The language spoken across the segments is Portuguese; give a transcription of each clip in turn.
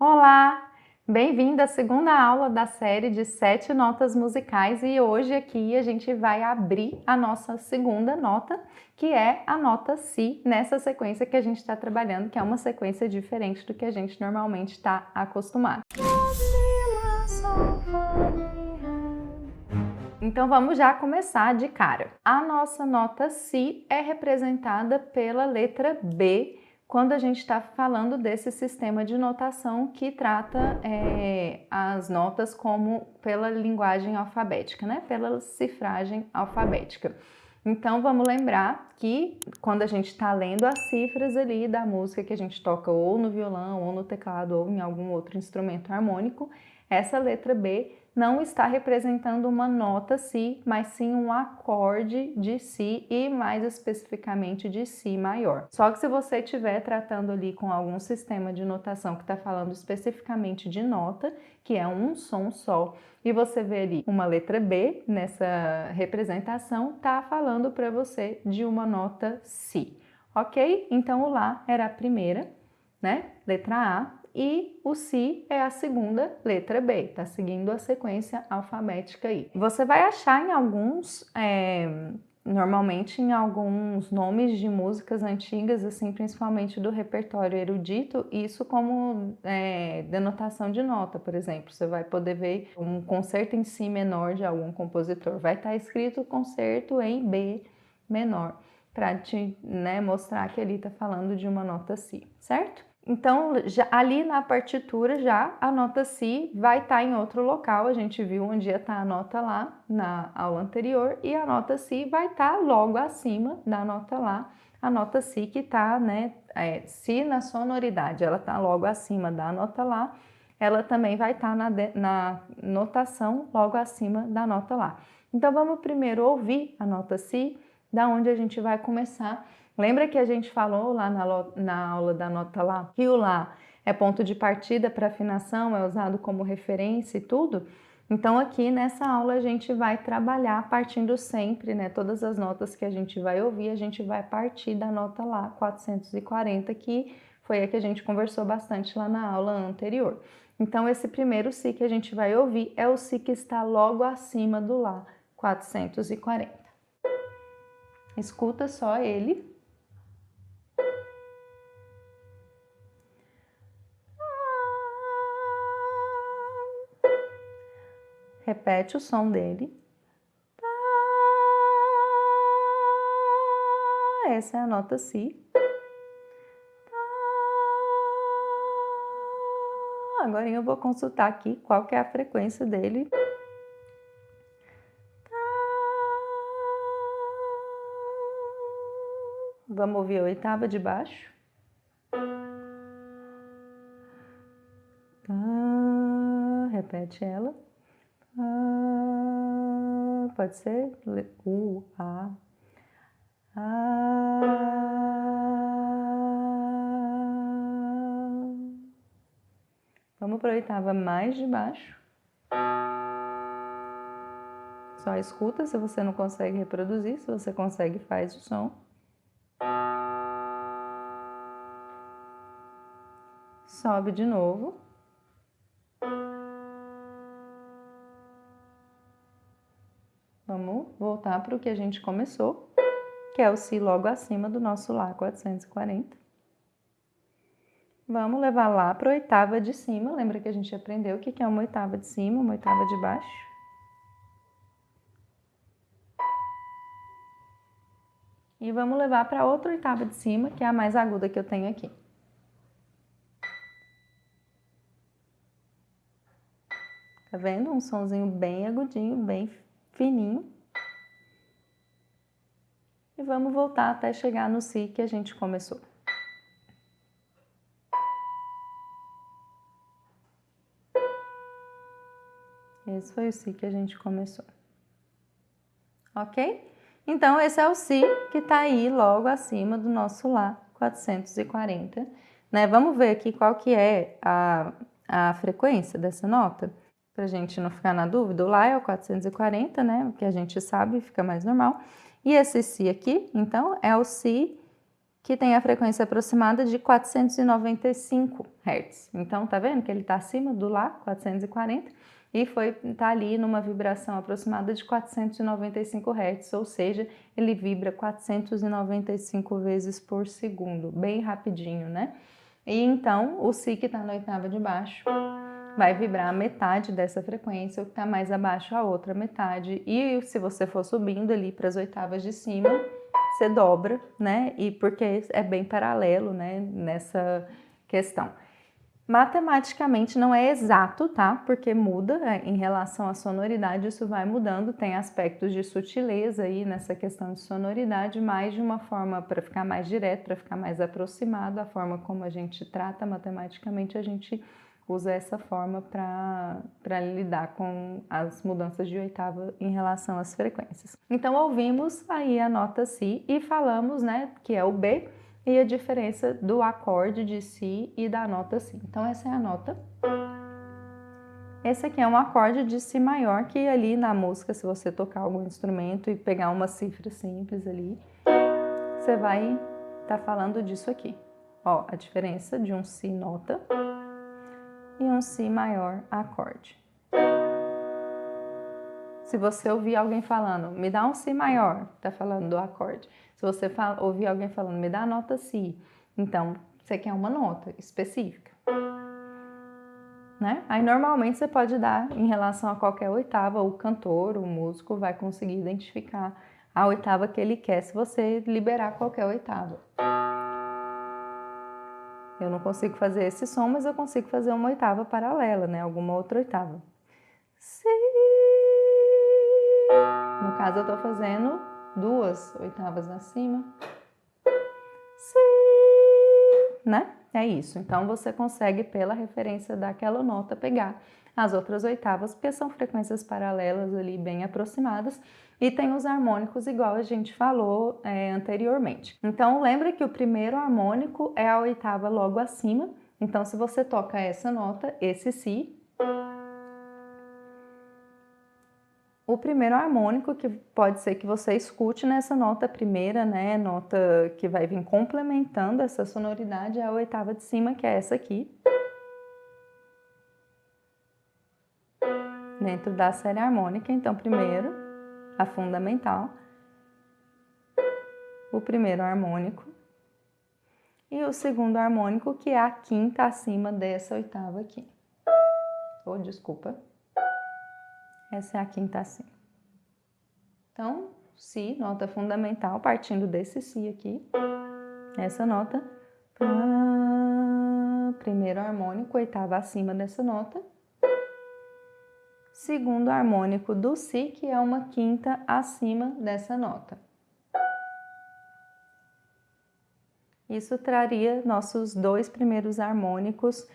Olá! Bem-vindo à segunda aula da série de 7 notas musicais e hoje aqui a gente vai abrir a nossa segunda nota, que é a nota Si, nessa sequência que a gente está trabalhando, que é uma sequência diferente do que a gente normalmente está acostumado. Então vamos já começar de cara. A nossa nota Si é representada pela letra B, quando a gente está falando desse sistema de notação que trata as notas como pela linguagem alfabética, né? Pela cifragem alfabética. Então vamos lembrar que quando a gente está lendo as cifras ali da música que a gente toca ou no violão, ou no teclado, ou em algum outro instrumento harmônico, essa letra B não está representando uma nota Si, mas sim um acorde de Si e mais especificamente de Si maior. Só que se você estiver tratando ali com algum sistema de notação que está falando especificamente de nota, que é um som só, e você vê ali uma letra B nessa representação, tá falando para você de uma nota Si, ok? Então o Lá era a primeira, né? Letra A. E o Si é a segunda letra B, tá seguindo a sequência alfabética aí. Você vai achar em alguns, normalmente em alguns nomes de músicas antigas, assim, principalmente do repertório erudito, isso como denotação de nota, por exemplo. Você vai poder ver um concerto em Si menor de algum compositor, vai estar escrito concerto em B menor, para te mostrar que ele está falando de uma nota Si, certo? Então, ali na partitura já a nota Si vai estar em outro local, a gente viu onde ia estar a nota Lá na aula anterior, e a nota Si vai estar logo acima da nota Lá, a nota Si que está, Si na sonoridade, ela está logo acima da nota Lá, ela também vai estar na notação logo acima da nota Lá. Então vamos primeiro ouvir a nota Si, da onde a gente vai começar. Lembra que a gente falou lá na aula da nota Lá que o Lá é ponto de partida para afinação, é usado como referência e tudo? Então aqui nessa aula a gente vai trabalhar partindo sempre, todas as notas que a gente vai ouvir, a gente vai partir da nota Lá 440, que foi a que a gente conversou bastante lá na aula anterior. Então esse primeiro Si que a gente vai ouvir é o Si que está logo acima do Lá 440. Escuta só ele. Repete o som dele. Essa é a nota Si. Agora eu vou consultar aqui qual que é a frequência dele. Vamos ouvir a oitava de baixo. Repete ela. Pode ser U, A. Vamos para a oitava mais de baixo. Só escuta, se você não consegue reproduzir, se você consegue, faz o som. Sobe de novo. Vamos voltar para o que a gente começou, que é o Si logo acima do nosso Lá 440. Vamos levar lá para a oitava de cima. Lembra que a gente aprendeu o que é uma oitava de cima, uma oitava de baixo? E vamos levar para outra oitava de cima, que é a mais aguda que eu tenho aqui. Tá vendo? Um sonzinho bem agudinho, bem fininho. E vamos voltar até chegar no Si que a gente começou. Esse foi o Si que a gente começou. Ok? Então, esse é o Si que está aí logo acima do nosso Lá 440. Vamos ver aqui qual que é a frequência dessa nota, para a gente não ficar na dúvida. O Lá é o 440, o que a gente sabe, fica mais normal. E esse Si aqui, então, é o Si que tem a frequência aproximada de 495 Hz. Então, tá vendo que ele está acima do Lá, 440, e tá ali numa vibração aproximada de 495 Hz, ou seja, ele vibra 495 vezes por segundo, bem rapidinho, né? E então, o Si que está na oitava de baixo vai vibrar a metade dessa frequência, o que está mais abaixo a outra metade. E se você for subindo ali para as oitavas de cima, você dobra, né? E porque é bem paralelo, né, nessa questão. Matematicamente não é exato, tá? Porque muda em relação à sonoridade, isso vai mudando, tem aspectos de sutileza aí nessa questão de sonoridade, mas de uma forma para ficar mais direto, para ficar mais aproximado, a forma como a gente trata matematicamente, a gente usa essa forma para lidar com as mudanças de oitava em relação às frequências. Então ouvimos aí a nota Si e falamos, né, que é o B, e a diferença do acorde de Si e da nota Si. Então essa é a nota. Esse aqui é um acorde de Si maior, que ali na música, se você tocar algum instrumento e pegar uma cifra simples ali, você vai estar falando disso aqui. Ó, a diferença de um Si nota e um Si maior acorde. Se você ouvir alguém falando, me dá um Si maior, tá falando do acorde. Se você ouvir alguém falando, me dá a nota Si, então você quer uma nota específica, né? Aí normalmente você pode dar em relação a qualquer oitava, o cantor, o músico vai conseguir identificar a oitava que ele quer se você liberar qualquer oitava. Eu não consigo fazer esse som, mas eu consigo fazer uma oitava paralela, né? Alguma outra oitava. Si. No caso, eu tô fazendo 2 oitavas acima. Si, né? É isso. Então, você consegue, pela referência daquela nota, pegar as outras oitavas, porque são frequências paralelas ali, bem aproximadas, e tem os harmônicos, igual a gente falou anteriormente. Então, lembra que o primeiro harmônico é a oitava logo acima. Então, se você toca essa nota, esse Si, o primeiro harmônico, que pode ser que você escute nessa nota primeira, né, nota que vai vir complementando essa sonoridade, é a oitava de cima, que é essa aqui. Dentro da série harmônica, então, primeiro, a fundamental, o primeiro harmônico, e o segundo harmônico, que é a quinta acima dessa oitava aqui. Oh, desculpa. Essa é a quinta acima. Então, Si, nota fundamental, partindo desse Si aqui, essa nota, primeiro harmônico, oitava acima dessa nota, segundo harmônico do Si, que é uma quinta acima dessa nota. Isso traria nossos 2 primeiros harmônicos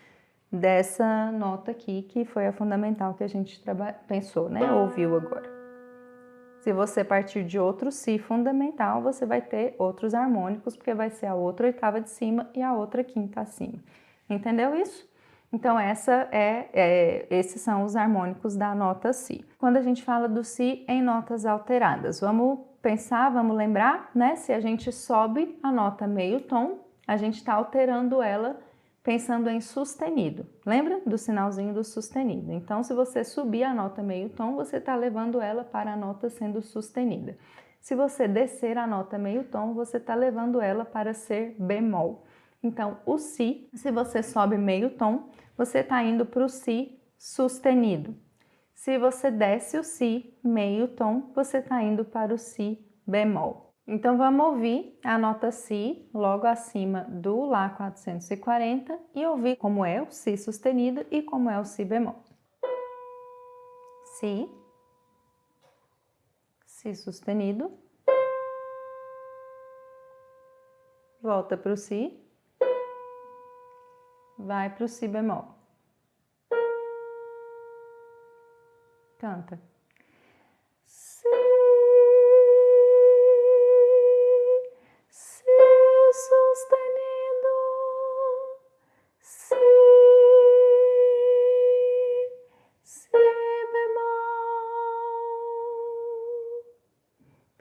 dessa nota aqui, que foi a fundamental que a gente pensou, né? Ouviu agora. Se você partir de outro Si fundamental, você vai ter outros harmônicos, porque vai ser a outra oitava de cima e a outra quinta acima. Entendeu isso? Então, esses são os harmônicos da nota Si. Quando a gente fala do Si em notas alteradas, vamos pensar, vamos lembrar, né? Se a gente sobe a nota meio tom, a gente está alterando ela pensando em sustenido. Lembra do sinalzinho do sustenido? Então, se você subir a nota meio tom, você está levando ela para a nota sendo sustenida. Se você descer a nota meio tom, você está levando ela para ser bemol. Então, o Si, se você sobe meio tom, você está indo para o Si sustenido. Se você desce o Si meio tom, você está indo para o Si bemol. Então, vamos ouvir a nota Si logo acima do Lá 440 e ouvir como é o Si sustenido e como é o Si bemol. Si, Si sustenido, volta para o Si, vai para o Si bemol. Canta. Si, Si sustenido, Si, Si bemol.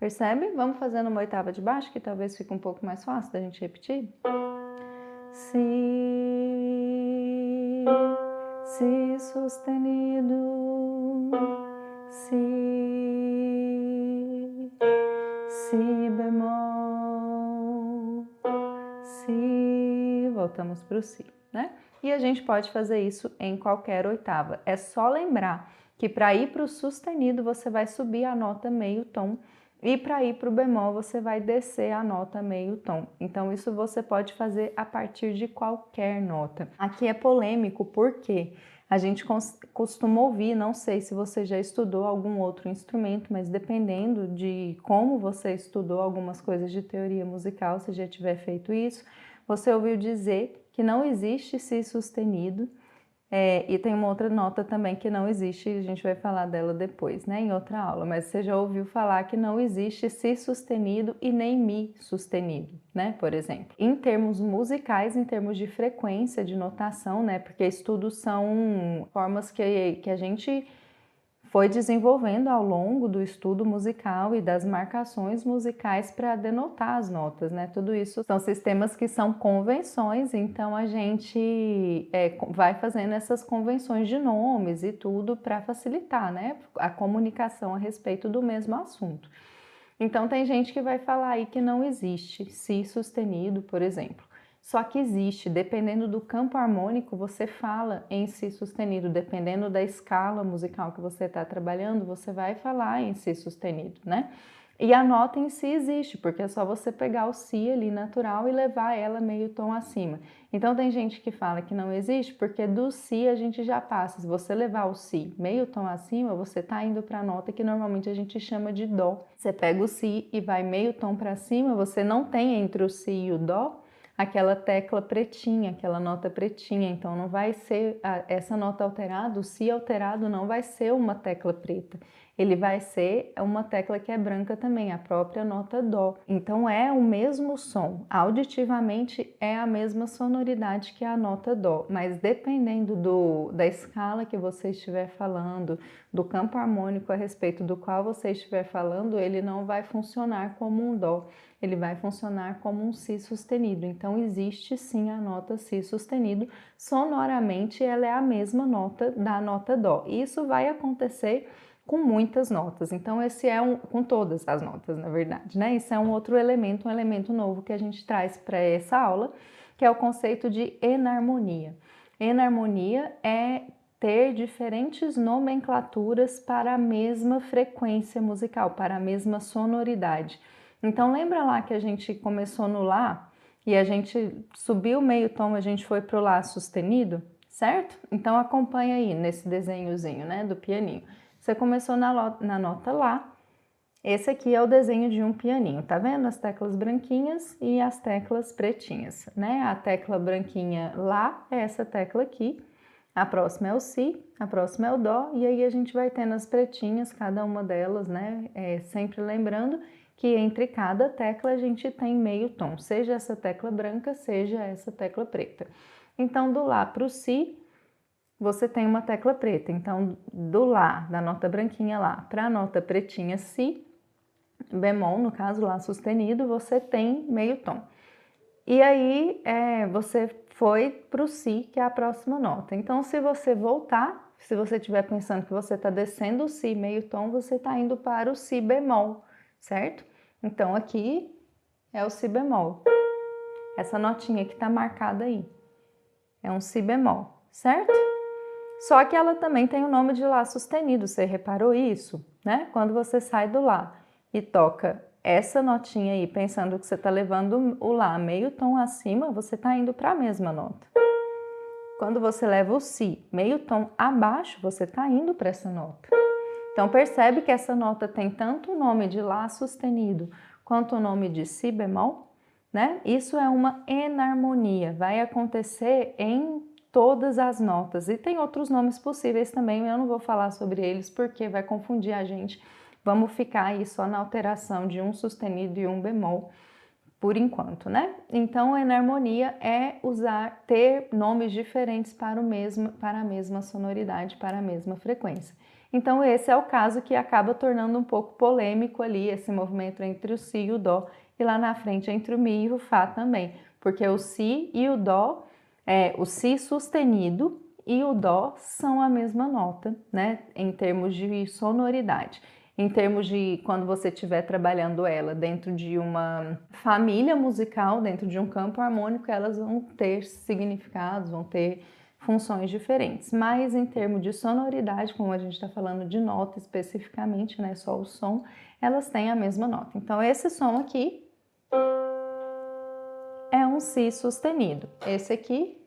Percebe? Vamos fazendo uma oitava de baixo, que talvez fique um pouco mais fácil da gente repetir. Si sustenido, si bemol, si, voltamos para o si, né? E a gente pode fazer isso em qualquer oitava. É só lembrar que para ir para o sustenido você vai subir a nota meio tom e para ir para o bemol você vai descer a nota meio tom. Então isso você pode fazer a partir de qualquer nota. Aqui é polêmico porque a gente costuma ouvir, não sei se você já estudou algum outro instrumento, mas dependendo de como você estudou algumas coisas de teoria musical, se já tiver feito isso, você ouviu dizer que não existe si sustenido, e tem uma outra nota também que não existe, a gente vai falar dela depois, né, em outra aula, mas você já ouviu falar que não existe si sustenido e nem mi sustenido, né, por exemplo. Em termos musicais, em termos de frequência, de notação, né, porque estudos são formas que a gente foi desenvolvendo ao longo do estudo musical e das marcações musicais para denotar as notas, né? Tudo isso são sistemas que são convenções, então a gente vai fazendo essas convenções de nomes e tudo para facilitar, né? A comunicação a respeito do mesmo assunto. Então tem gente que vai falar aí que não existe si sustenido, por exemplo. Só que existe, dependendo do campo harmônico, você fala em si sustenido, dependendo da escala musical que você está trabalhando, você vai falar em si sustenido, né? E a nota em si existe, porque é só você pegar o si ali natural e levar ela meio tom acima. Então tem gente que fala que não existe, porque do si a gente já passa. Se você levar o si meio tom acima, você está indo para a nota que normalmente a gente chama de dó. Você pega o si e vai meio tom para cima, você não tem entre o si e o dó aquela tecla pretinha, aquela nota pretinha, então não vai ser essa nota alterada, o si alterado não vai ser uma tecla preta, ele vai ser uma tecla que é branca também, a própria nota dó. Então é o mesmo som, auditivamente é a mesma sonoridade que a nota dó, mas dependendo da escala que você estiver falando, do campo harmônico a respeito do qual você estiver falando, ele não vai funcionar como um dó, ele vai funcionar como um si sustenido. Então existe sim a nota si sustenido, sonoramente ela é a mesma nota da nota dó. Isso vai acontecer com muitas notas, então esse com todas as notas, na verdade, né? Isso é um outro elemento, um elemento novo que a gente traz para essa aula, que é o conceito de enarmonia. Enarmonia é ter diferentes nomenclaturas para a mesma frequência musical, para a mesma sonoridade. Então lembra lá que a gente começou no Lá e a gente subiu meio tom, a gente foi pro Lá sustenido, certo? Então acompanha aí nesse desenhozinho, né, do pianinho. Você começou na nota Lá, esse aqui é o desenho de um pianinho, tá vendo? As teclas branquinhas e as teclas pretinhas, né? A tecla branquinha Lá é essa tecla aqui, a próxima é o Si, a próxima é o Dó, e aí a gente vai tendo as pretinhas, cada uma delas, né? Sempre lembrando que entre cada tecla a gente tem meio tom, seja essa tecla branca, seja essa tecla preta. Então, do Lá para o Si, você tem uma tecla preta. Então, do Lá, da nota branquinha Lá, para a nota pretinha Si, bemol, no caso Lá sustenido, você tem meio tom. E aí, você foi para o Si, que é a próxima nota. Então, se você voltar, se você estiver pensando que você está descendo o Si meio tom, você está indo para o Si bemol, certo? Então, aqui é o Si bemol. Essa notinha que está marcada aí é um Si bemol, certo? Só que ela também tem o nome de Lá sustenido, você reparou isso, né? Quando você sai do Lá e toca essa notinha aí, pensando que você está levando o Lá meio tom acima, você está indo para a mesma nota. Quando você leva o Si meio tom abaixo, você está indo para essa nota. Então percebe que essa nota tem tanto o nome de Lá sustenido quanto o nome de Si bemol, né? Isso é uma enarmonia, vai acontecer em todas as notas. E tem outros nomes possíveis também, eu não vou falar sobre eles porque vai confundir a gente. Vamos ficar aí só na alteração de um sustenido e um bemol por enquanto, né? Então, enarmonia é ter nomes diferentes para a mesma sonoridade, para a mesma frequência. Então esse é o caso que acaba tornando um pouco polêmico ali esse movimento entre o si e o dó, e lá na frente entre o mi e o fá também, porque o si e o dó, o si sustenido e o dó são a mesma nota, né, em termos de sonoridade. Em termos de quando você estiver trabalhando ela dentro de uma família musical, dentro de um campo harmônico, elas vão ter significados, vão ter funções diferentes. Mas em termos de sonoridade, como a gente está falando de nota especificamente, né, só o som, elas têm a mesma nota. Então esse som aqui é um si sustenido. Esse aqui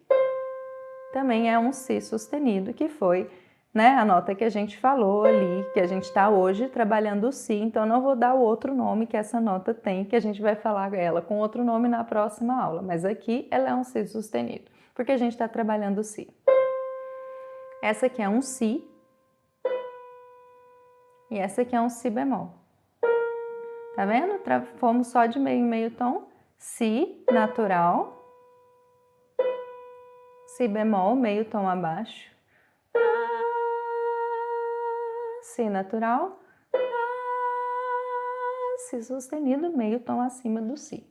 também é um si sustenido, que foi, né, a nota que a gente falou ali, que a gente está hoje trabalhando o si, então não vou dar o outro nome que essa nota tem, que a gente vai falar ela com outro nome na próxima aula, mas aqui ela é um si sustenido, porque a gente está trabalhando o si. Essa aqui é um si, e essa aqui é um si bemol. Tá vendo? Fomos só de meio em meio tom, si natural, si bemol, meio tom abaixo, si natural, si sustenido, meio tom acima do si.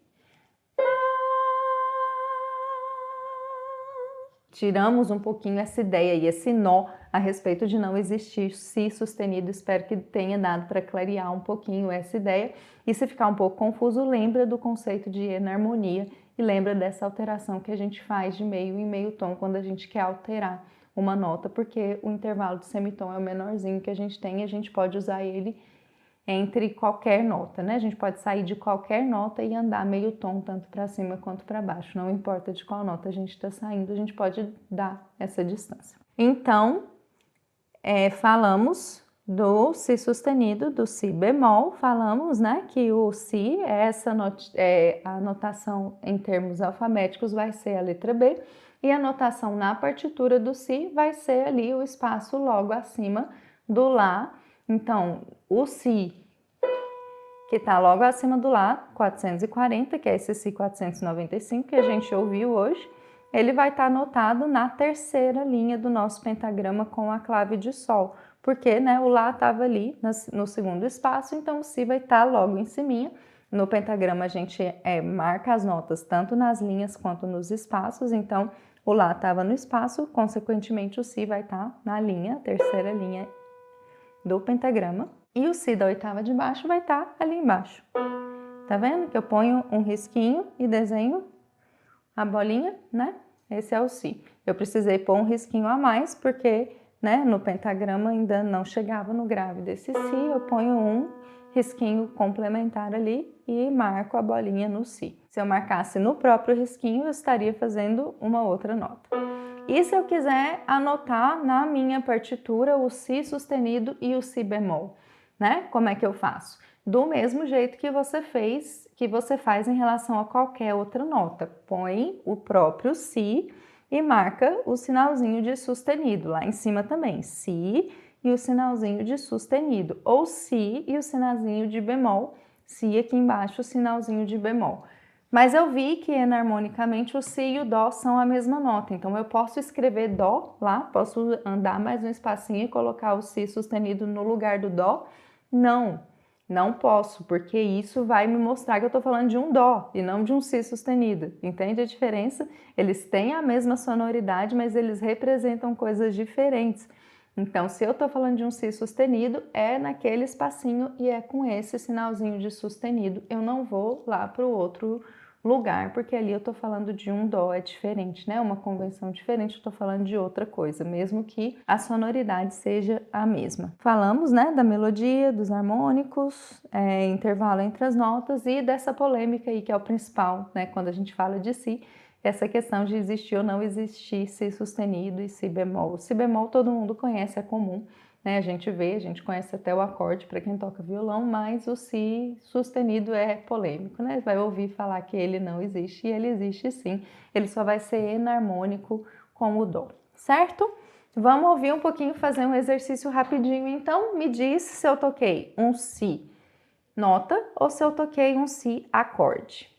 Tiramos um pouquinho essa ideia e esse nó a respeito de não existir si sustenido. Espero que tenha dado para clarear um pouquinho essa ideia. E se ficar um pouco confuso, lembra do conceito de enarmonia e lembra dessa alteração que a gente faz de meio em meio tom quando a gente quer alterar uma nota, porque o intervalo de semitom é o menorzinho que a gente tem e a gente pode usar ele entre qualquer nota, né? A gente pode sair de qualquer nota e andar meio tom, tanto para cima quanto para baixo. Não importa de qual nota a gente está saindo, a gente pode dar essa distância. Então, falamos do si sustenido, do si bemol, falamos, né, que o si a notação em termos alfabéticos vai ser a letra B, e a notação na partitura do si vai ser ali o espaço logo acima do lá. Então, o si, que está logo acima do lá, 440, que é esse si 495 que a gente ouviu hoje, ele vai estar anotado na terceira linha do nosso pentagrama com a clave de sol, porque, né, o lá estava ali no segundo espaço, então o si vai estar logo em cima. No pentagrama a gente marca as notas tanto nas linhas quanto nos espaços, então o lá estava no espaço, consequentemente o si vai estar na linha, terceira linha do pentagrama, e o si da oitava de baixo vai estar ali embaixo. Tá vendo que eu ponho um risquinho e desenho a bolinha, né? Esse é o si. Eu precisei pôr um risquinho a mais porque, né, no pentagrama ainda não chegava no grave desse si, eu ponho um risquinho complementar ali e marco a bolinha no si. Se eu marcasse no próprio risquinho, eu estaria fazendo uma outra nota. E se eu quiser anotar na minha partitura o si sustenido e o si bemol, né? Como é que eu faço? Do mesmo jeito que você faz em relação a qualquer outra nota. Põe o próprio si e marca o sinalzinho de sustenido. Lá em cima também, si e o sinalzinho de sustenido. Ou si e o sinalzinho de bemol, si aqui embaixo o sinalzinho de bemol. Mas eu vi que enarmonicamente o si e o dó são a mesma nota, então eu posso escrever dó lá, posso andar mais um espacinho e colocar o si sustenido no lugar do dó? Não posso, porque isso vai me mostrar que eu estou falando de um dó e não de um si sustenido. Entende a diferença? Eles têm a mesma sonoridade, mas eles representam coisas diferentes. Então, se eu estou falando de um si sustenido, é naquele espacinho e é com esse sinalzinho de sustenido. Eu não vou lá para o outro lugar, porque ali eu estou falando de um dó, é diferente, né? Uma convenção diferente, eu estou falando de outra coisa, mesmo que a sonoridade seja a mesma. Falamos, né, da melodia, dos harmônicos, intervalo entre as notas e dessa polêmica aí que é o principal, né, quando a gente fala de si, essa questão de existir ou não existir si sustenido e si bemol. O si bemol todo mundo conhece, é comum, né? A gente conhece até o acorde para quem toca violão, mas o si sustenido é polêmico, né? Vai ouvir falar que ele não existe e ele existe sim, ele só vai ser enarmônico com o dó, certo? Vamos ouvir um pouquinho, fazer um exercício rapidinho. Então, me diz se eu toquei um si nota ou se eu toquei um si acorde.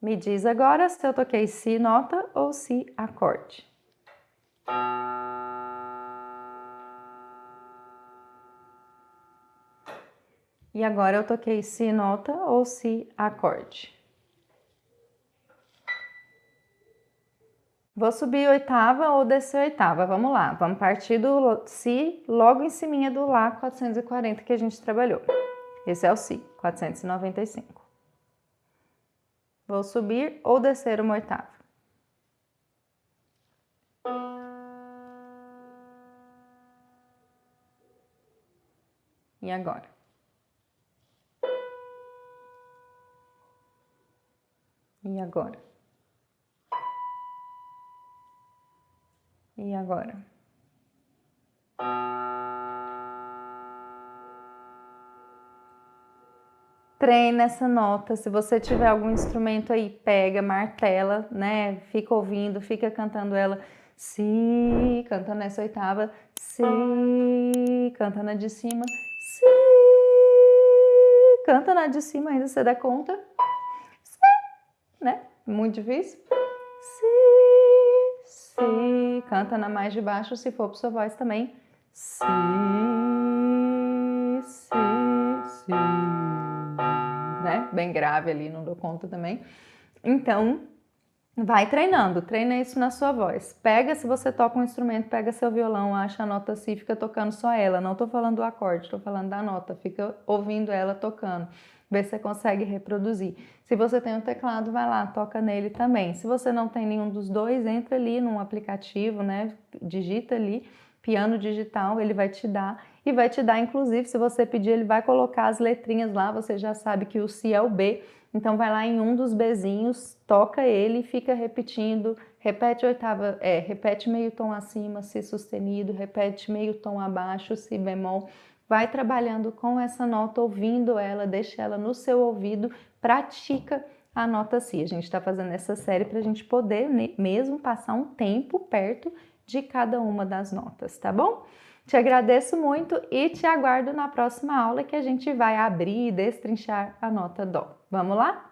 Me diz agora se eu toquei Si nota ou Si acorde. E agora eu toquei Si nota ou Si acorde. Vou subir oitava ou descer oitava, vamos lá. Vamos partir do Si logo em cima do Lá 440 que a gente trabalhou. Esse é o Si, 495. Vou subir ou descer uma oitava. E agora? E agora? E agora? Treina essa nota. Se você tiver algum instrumento aí, pega, martela, né? Fica ouvindo, fica cantando ela. Si, canta nessa oitava. Si, canta na de cima. Si, canta na de cima ainda, você dá conta? Si, né? Muito difícil. Si, canta na mais de baixo, se for para sua voz também. Si, si. Né? Bem grave ali, não dou conta também. Então, vai treinando, treina isso na sua voz. Pega, se você toca um instrumento, pega seu violão, acha a nota Si, fica tocando só ela. Não tô falando do acorde, tô falando da nota. Fica ouvindo ela tocando. Vê se você consegue reproduzir. Se você tem um teclado, vai lá, toca nele também. Se você não tem nenhum dos dois, entra ali num aplicativo, né? Digita ali, piano digital, ele vai te dar. E vai te dar, inclusive, se você pedir, ele vai colocar as letrinhas lá, você já sabe que o Si é o B. Então vai lá em um dos Bzinhos, toca ele e fica repetindo, repete oitava, repete meio tom acima, Si sustenido, repete meio tom abaixo, Si bemol. Vai trabalhando com essa nota, ouvindo ela, deixa ela no seu ouvido, pratica a nota Si. A gente está fazendo essa série para a gente poder mesmo passar um tempo perto de cada uma das notas, tá bom? Te agradeço muito e te aguardo na próxima aula que a gente vai abrir e destrinchar a nota Dó. Vamos lá?